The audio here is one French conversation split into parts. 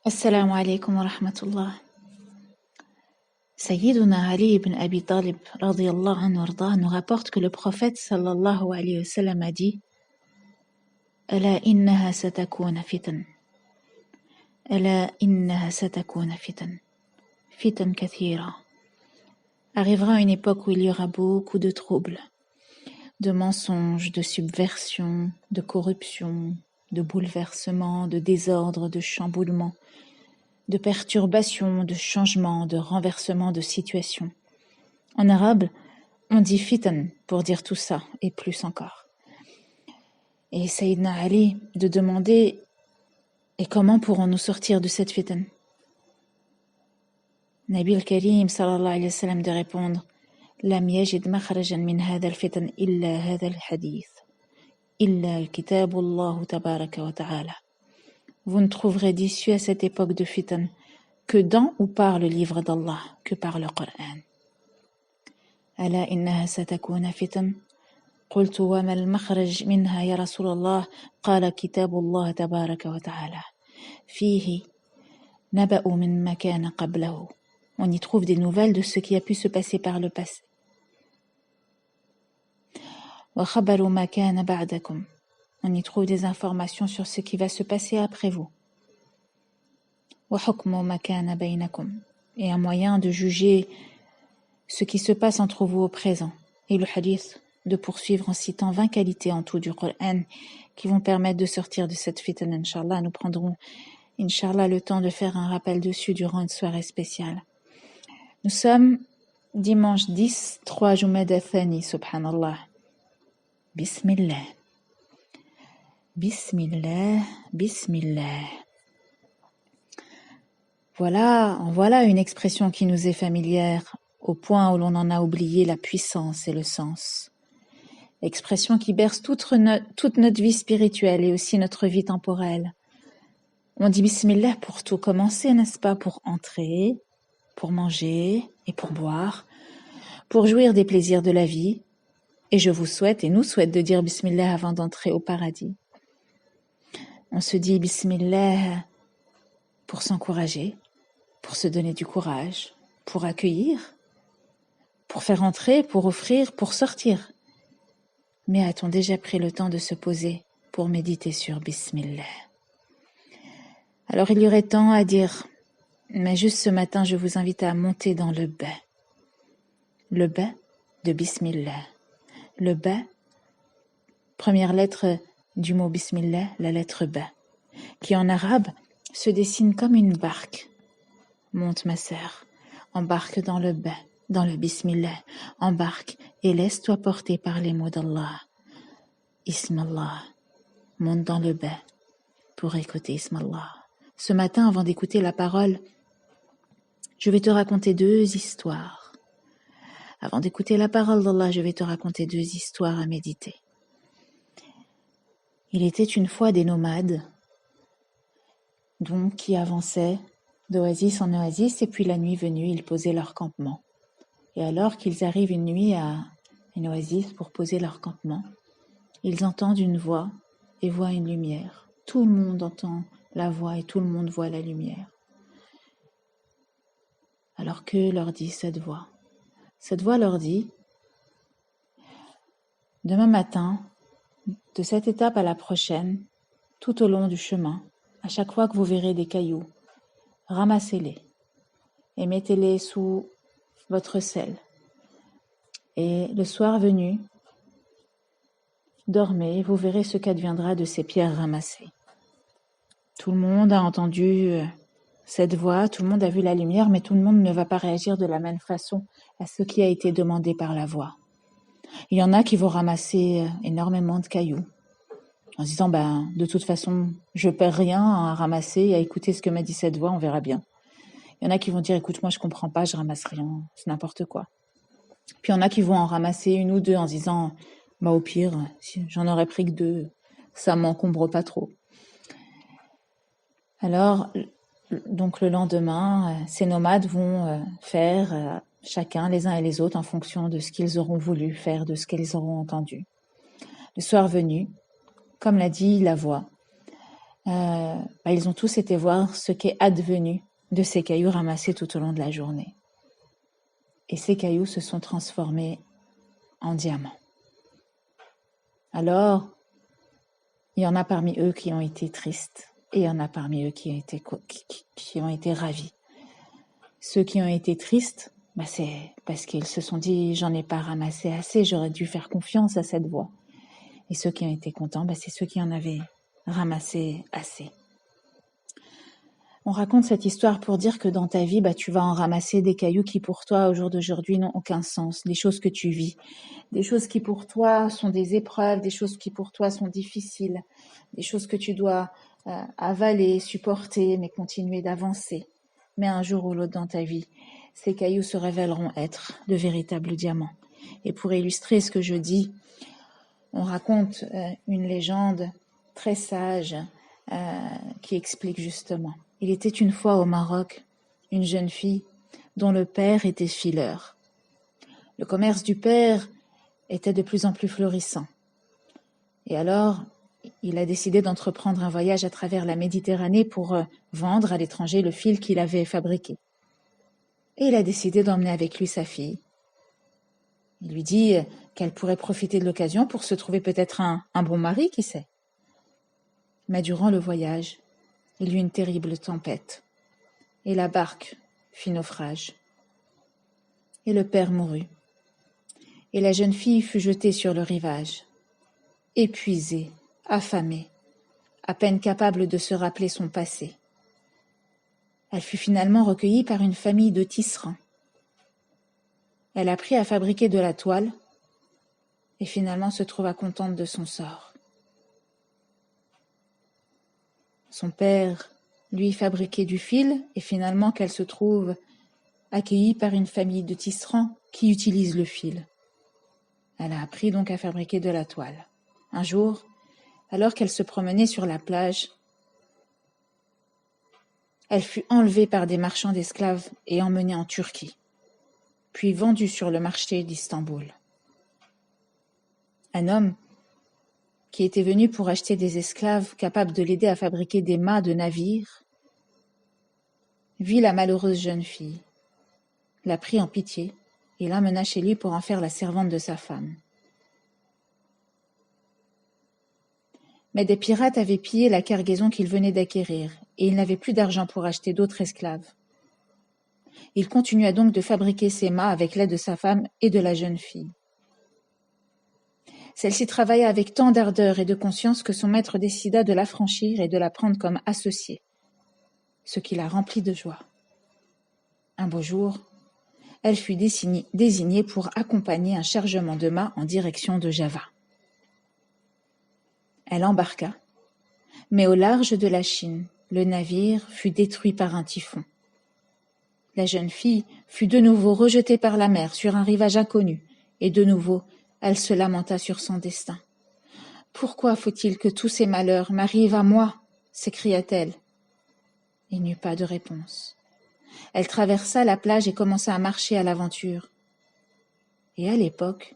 Assalamu alaikum wa rahmatullah. Sayyiduna Ali ibn Abi Talib radiyallahu anhu warda, nous rapporte que le prophète sallallahu alayhi wa sallam a dit Ala innaha satakuna fitan. Ala innaha satakuna fitan. Fitan kathira. Arrivera une époque où il y aura beaucoup de troubles, de mensonges, de subversions, de corruption, de bouleversements, de désordres, de chamboulements, de perturbations, de changements, de renversements de situations. En arabe, on dit fitan pour dire tout ça et plus encore. Et Sayyidina Ali de demander et comment pourrons-nous sortir de cette fitan? Nabi al-Karim sallallahu alayhi wa sallam de répondre Lam yajid makhrajan min hadha al-fitan illa hadha al-hadith illa al-kitabullah tabaraka wa ta'ala. Vous ne trouverez d'issue à cette époque de fitan que dans ou par le livre d'Allah, que par le Coran. Ala innaha satakuna fitan. قلت وما المخرج منها يا رسول الله قال كتاب الله تبارك وتعالى فيه نبأ من ما كان قبله. On y trouve des nouvelles de ce qui a pu se passer par le passé. وخبر ما كان بعدكم. On y trouve des informations sur ce qui va se passer après vous. وحكم ما كان بينكم. Et un moyen de juger ce qui se passe entre vous au présent. Et le hadith de poursuivre en citant 20 qualités en tout du Coran qui vont permettre de sortir de cette fitan, Inch'Allah. Nous prendrons, Inch'Allah, le temps de faire un rappel dessus durant une soirée spéciale. Nous sommes dimanche 10, 3 Jumada Thani, subhanallah. Bismillah. Bismillah, Bismillah. Voilà une expression qui nous est familière, au point où l'on en a oublié la puissance et le sens. Expression qui berce toute notre vie spirituelle et aussi notre vie temporelle. On dit Bismillah pour tout commencer, n'est-ce pas? Pour entrer, pour manger et pour boire, pour jouir des plaisirs de la vie. Et je vous souhaite et nous souhaite de dire Bismillah avant d'entrer au paradis. On se dit Bismillah pour s'encourager, pour se donner du courage, pour accueillir, pour faire entrer, pour offrir, pour sortir. Mais a-t-on déjà pris le temps de se poser pour méditer sur Bismillah? Alors il y aurait tant à dire, mais juste ce matin, je vous invite à monter dans le ba. Le ba de Bismillah. Le ba, première lettre du mot Bismillah, la lettre ba, qui en arabe se dessine comme une barque. Monte ma sœur, embarque dans le ba. Dans le Bismillah, embarque et laisse-toi porter par les mots d'Allah. Ismallah, monte dans le bain pour écouter Ismallah. Ce matin, avant d'écouter la parole, je vais te raconter 2 histoires. Avant d'écouter la parole d'Allah, je vais te raconter 2 histoires à méditer. Il était une fois des nomades, donc qui avançaient d'oasis en oasis, et puis la nuit venue, ils posaient leur campement. Et alors qu'ils arrivent une nuit à une oasis pour poser leur campement, ils entendent une voix et voient une lumière. Tout le monde entend la voix et tout le monde voit la lumière. Alors que leur dit cette voix? Cette voix leur dit, demain matin, de cette étape à la prochaine, tout au long du chemin, à chaque fois que vous verrez des cailloux, ramassez-les et mettez-les sous votre selle. Et le soir venu, dormez, vous verrez ce qu'adviendra de ces pierres ramassées. Tout le monde a entendu cette voix, tout le monde a vu la lumière, mais tout le monde ne va pas réagir de la même façon à ce qui a été demandé par la voix. Il y en a qui vont ramasser énormément de cailloux, en se disant, de toute façon, je perds rien à ramasser et à écouter ce que m'a dit cette voix, on verra bien. Il y en a qui vont dire, écoute, moi je comprends pas, je ramasse rien, c'est n'importe quoi. Puis il y en a qui vont en ramasser 1 ou 2 en se disant, au pire, si j'en aurais pris que 2, ça m'encombre pas trop. Alors, donc le lendemain, ces nomades vont faire chacun, les uns et les autres, en fonction de ce qu'ils auront voulu faire, de ce qu'ils auront entendu. Le soir venu, comme l'a dit la voix, ils ont tous été voir ce qu'est advenu de ces cailloux ramassés tout au long de la journée. Et ces cailloux se sont transformés en diamants. Alors, il y en a parmi eux qui ont été tristes et il y en a parmi eux qui ont été ravis. Ceux qui ont été tristes, c'est parce qu'ils se sont dit « j'en ai pas ramassé assez, j'aurais dû faire confiance à cette voie ». Et ceux qui ont été contents, c'est ceux qui en avaient ramassé assez. On raconte cette histoire pour dire que dans ta vie, tu vas en ramasser des cailloux qui pour toi, au jour d'aujourd'hui, n'ont aucun sens, des choses que tu vis, des choses qui pour toi sont des épreuves, des choses qui pour toi sont difficiles, des choses que tu dois avaler, supporter, mais continuer d'avancer. Mais un jour ou l'autre dans ta vie, ces cailloux se révéleront être de véritables diamants. Et pour illustrer ce que je dis, on raconte une légende très sage qui explique justement. Il était une fois au Maroc une jeune fille dont le père était fileur. Le commerce du père était de plus en plus florissant. Et alors, il a décidé d'entreprendre un voyage à travers la Méditerranée pour vendre à l'étranger le fil qu'il avait fabriqué. Et il a décidé d'emmener avec lui sa fille. Il lui dit qu'elle pourrait profiter de l'occasion pour se trouver peut-être un bon mari, qui sait. Mais durant le voyage, il y eut une terrible tempête, et la barque fit naufrage. Et le père mourut, et la jeune fille fut jetée sur le rivage, épuisée, affamée, à peine capable de se rappeler son passé. Elle fut finalement recueillie par une famille de tisserands. Elle apprit à fabriquer de la toile, et finalement se trouva contente de son sort. Son père lui fabriquait du fil, et finalement qu'elle se trouve accueillie par une famille de tisserands qui utilisent le fil. Elle a appris donc à fabriquer de la toile. Un jour, alors qu'elle se promenait sur la plage, elle fut enlevée par des marchands d'esclaves et emmenée en Turquie, puis vendue sur le marché d'Istanbul. Un homme qui était venu pour acheter des esclaves capables de l'aider à fabriquer des mâts de navires, vit la malheureuse jeune fille, la prit en pitié et l'emmena chez lui pour en faire la servante de sa femme. Mais des pirates avaient pillé la cargaison qu'il venait d'acquérir, et il n'avait plus d'argent pour acheter d'autres esclaves. Il continua donc de fabriquer ses mâts avec l'aide de sa femme et de la jeune fille. Celle-ci travailla avec tant d'ardeur et de conscience que son maître décida de l'affranchir et de la prendre comme associée, ce qui la remplit de joie. Un beau jour, elle fut désignée pour accompagner un chargement de mâts en direction de Java. Elle embarqua, mais au large de la Chine, le navire fut détruit par un typhon. La jeune fille fut de nouveau rejetée par la mer sur un rivage inconnu, et de nouveau, elle se lamenta sur son destin. « Pourquoi faut-il que tous ces malheurs m'arrivent à moi ?» s'écria-t-elle. Il n'y eut pas de réponse. Elle traversa la plage et commença à marcher à l'aventure. Et à l'époque,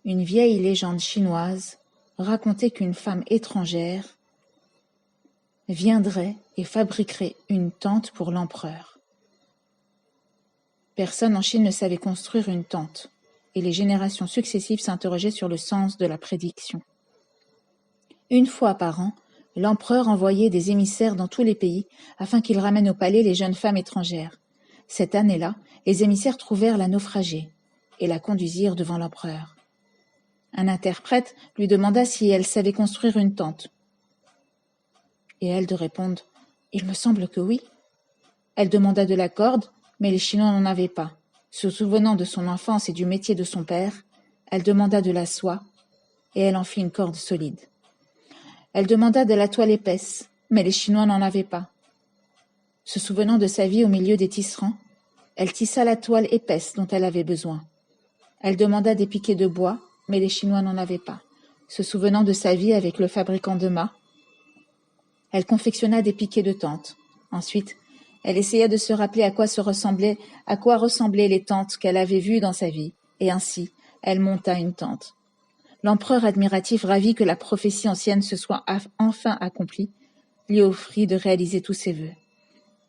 une vieille légende chinoise racontait qu'une femme étrangère viendrait et fabriquerait une tente pour l'empereur. Personne en Chine ne savait construire une tente, et les générations successives s'interrogeaient sur le sens de la prédiction. Une fois par an, l'empereur envoyait des émissaires dans tous les pays afin qu'ils ramènent au palais les jeunes femmes étrangères. Cette année-là, les émissaires trouvèrent la naufragée et la conduisirent devant l'empereur. Un interprète lui demanda si elle savait construire une tente. Et elle de répondre « Il me semble que oui ». Elle demanda de la corde, mais les Chinois n'en avaient pas. Se souvenant de son enfance et du métier de son père, elle demanda de la soie, et elle en fit une corde solide. Elle demanda de la toile épaisse, mais les Chinois n'en avaient pas. Se souvenant de sa vie au milieu des tisserands, elle tissa la toile épaisse dont elle avait besoin. Elle demanda des piquets de bois, mais les Chinois n'en avaient pas. Se souvenant de sa vie avec le fabricant de mâts, elle confectionna des piquets de tente. Ensuite, elle essaya de se rappeler à quoi ressemblaient les tentes qu'elle avait vues dans sa vie, et ainsi, elle monta une tente. L'empereur admiratif, ravi que la prophétie ancienne se soit enfin accomplie, lui offrit de réaliser tous ses vœux.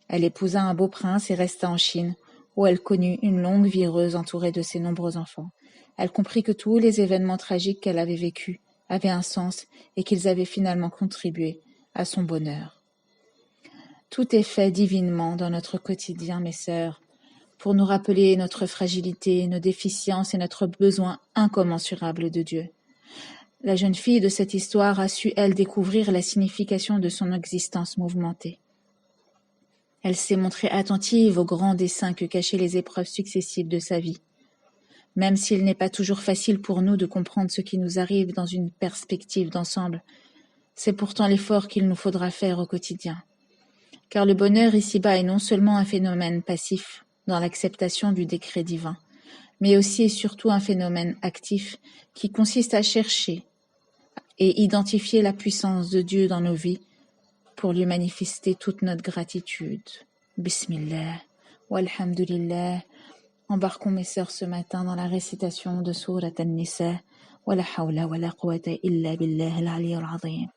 Elle épousa un beau prince et resta en Chine, où elle connut une longue vie heureuse entourée de ses nombreux enfants. Elle comprit que tous les événements tragiques qu'elle avait vécus avaient un sens et qu'ils avaient finalement contribué à son bonheur. Tout est fait divinement dans notre quotidien, mes sœurs, pour nous rappeler notre fragilité, nos déficiences et notre besoin incommensurable de Dieu. La jeune fille de cette histoire a su, elle, découvrir la signification de son existence mouvementée. Elle s'est montrée attentive aux grands desseins que cachaient les épreuves successives de sa vie. Même s'il n'est pas toujours facile pour nous de comprendre ce qui nous arrive dans une perspective d'ensemble, c'est pourtant l'effort qu'il nous faudra faire au quotidien. Car le bonheur ici-bas est non seulement un phénomène passif dans l'acceptation du décret divin, mais aussi et surtout un phénomène actif qui consiste à chercher et identifier la puissance de Dieu dans nos vies pour lui manifester toute notre gratitude. Bismillah, walhamdulillah. Embarquons mes sœurs ce matin dans la récitation de Sourate An-Nisa. Wa la hawla wa la quwwata illa billah al-'aliyyil 'azim.